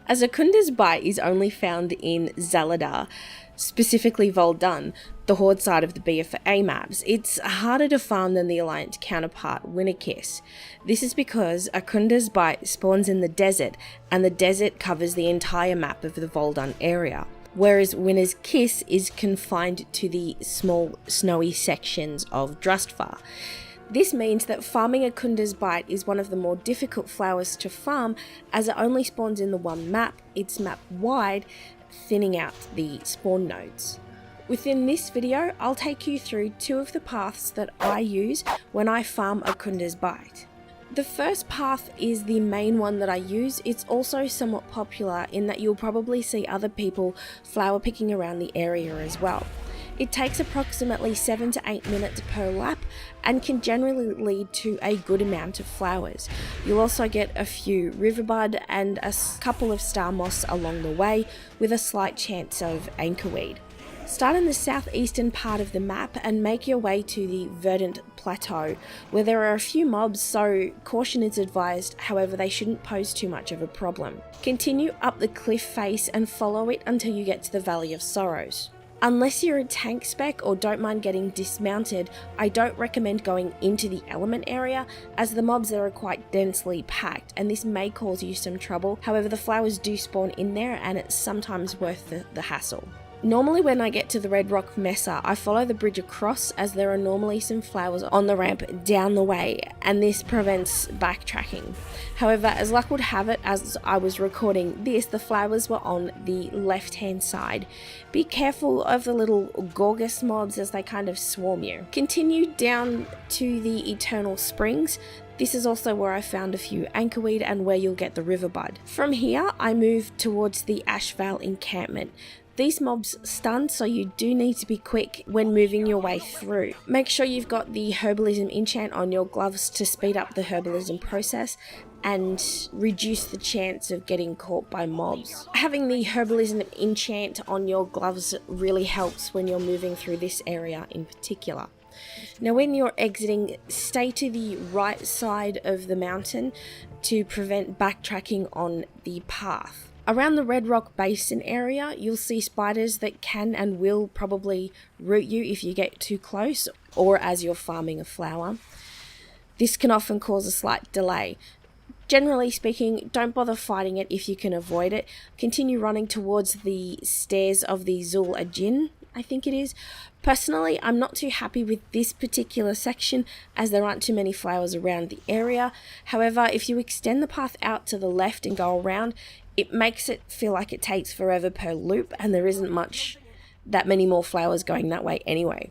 As Akunda's bite is only found in Zaladar, specifically Voldun, the Horde side of the BFA maps, it's harder to farm than the Alliance counterpart Winterkiss. This is because Akunda's bite spawns in the desert, and the desert covers the entire map of the Voldun area, whereas Winter's Kiss is confined to the small snowy sections of Drustvar. This means that farming Akunda's bite is one of the more difficult flowers to farm, as it only spawns in the one map, it's map wide, thinning out the spawn nodes. Within this video, I'll take you through two of the paths that I use when I farm Akunda's bite. The first path is the main one that I use. It's also somewhat popular in that you'll probably see other people flower picking around the area as well. It takes approximately 7 to 8 minutes per lap and can generally lead to a good amount of flowers. You'll also get a few riverbud and a couple of star moss along the way, with a slight chance of anchorweed. Start in the southeastern part of the map and make your way to the Verdant Plateau, where there are a few mobs, so caution is advised, however they shouldn't pose too much of a problem. Continue up the cliff face and follow it until you get to the Valley of Sorrows. Unless you're a tank spec or don't mind getting dismounted, I don't recommend going into the element area, as the mobs there are quite densely packed and this may cause you some trouble. However, the flowers do spawn in there and it's sometimes worth the hassle. Normally when I get to the Red Rock Mesa, I follow the bridge across, as there are normally some flowers on the ramp down the way, and this prevents backtracking. However, as luck would have it, as I was recording this, the flowers were on the left hand side. Be careful of the little Gorgus mobs as they kind of swarm you. Continue down to the Eternal Springs. This is also where I found a few anchorweed and where you'll get the riverbud. From here, I move towards the Ashvale encampment. These mobs stun, so you do need to be quick when moving your way through. Make sure you've got the herbalism enchant on your gloves to speed up the herbalism process and reduce the chance of getting caught by mobs. Having the herbalism enchant on your gloves really helps when you're moving through this area in particular. Now when you're exiting, stay to the right side of the mountain to prevent backtracking on the path. Around the Red Rock Basin area, you'll see spiders that can and will probably root you if you get too close or as you're farming a flower. This can often cause a slight delay. Generally speaking, don't bother fighting it if you can avoid it. Continue running towards the stairs of the Zul Ajin, I think it is. Personally, I'm not too happy with this particular section as there aren't too many flowers around the area. However, if you extend the path out to the left and go around, it makes it feel like it takes forever per loop, and there isn't that many more flowers going that way anyway.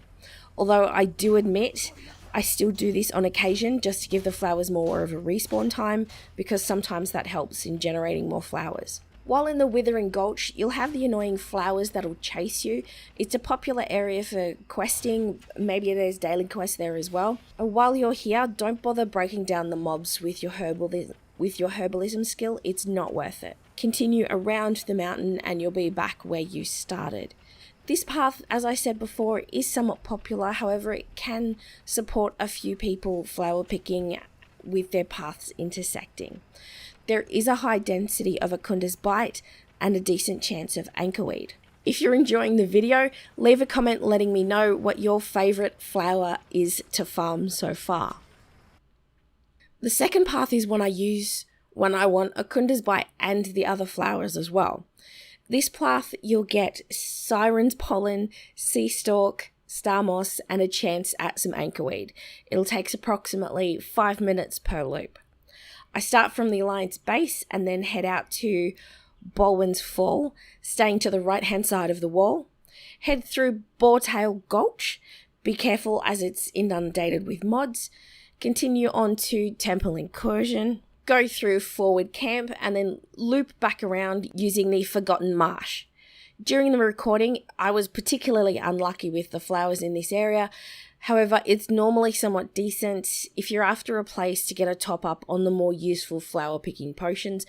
Although I do admit, I still do this on occasion just to give the flowers more of a respawn time, because sometimes that helps in generating more flowers. While in the Withering Gulch, you'll have the annoying flowers that'll chase you. It's a popular area for questing, maybe there's daily quests there as well. And while you're here, don't bother breaking down the mobs with your herbalism skill, it's not worth it. Continue around the mountain and you'll be back where you started. This path, as I said before, is somewhat popular, however it can support a few people flower picking with their paths intersecting. There is a high density of Akunda's bite and a decent chance of anchorweed. If you're enjoying the video, leave a comment letting me know what your favourite flower is to farm so far. The second path is one I use when I want Akunda's bite and the other flowers as well. This path you'll get Siren's Pollen, Sea Stalk, Star Moss and a chance at some anchorweed. It'll take approximately 5 minutes per loop. I start from the Alliance base and then head out to Bolwyn's Fall, staying to the right hand side of the wall. Head through Boartail Gulch, be careful as it's inundated with mods. Continue on to Temple Incursion, go through Forward Camp and then loop back around using the Forgotten Marsh. During the recording, I was particularly unlucky with the flowers in this area. However, it's normally somewhat decent if you're after a place to get a top up on the more useful flower picking potions.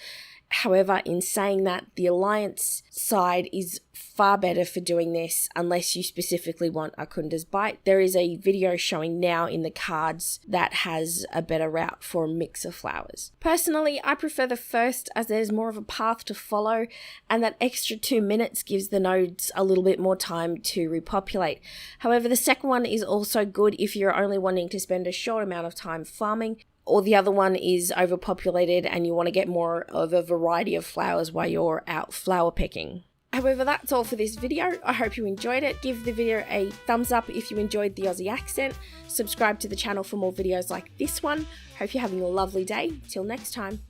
However, in saying that, the Alliance side is far better for doing this unless you specifically want Akunda's bite. There is a video showing now in the cards that has a better route for a mix of flowers. Personally, I prefer the first as there's more of a path to follow, and that extra 2 minutes gives the nodes a little bit more time to repopulate. However, the second one is also good if you're only wanting to spend a short amount of time farming, or the other one is overpopulated and you want to get more of a variety of flowers while you're out flower picking. However, that's all for this video. I hope you enjoyed it. Give the video a thumbs up if you enjoyed the Aussie accent. Subscribe to the channel for more videos like this one. Hope you're having a lovely day. Till next time.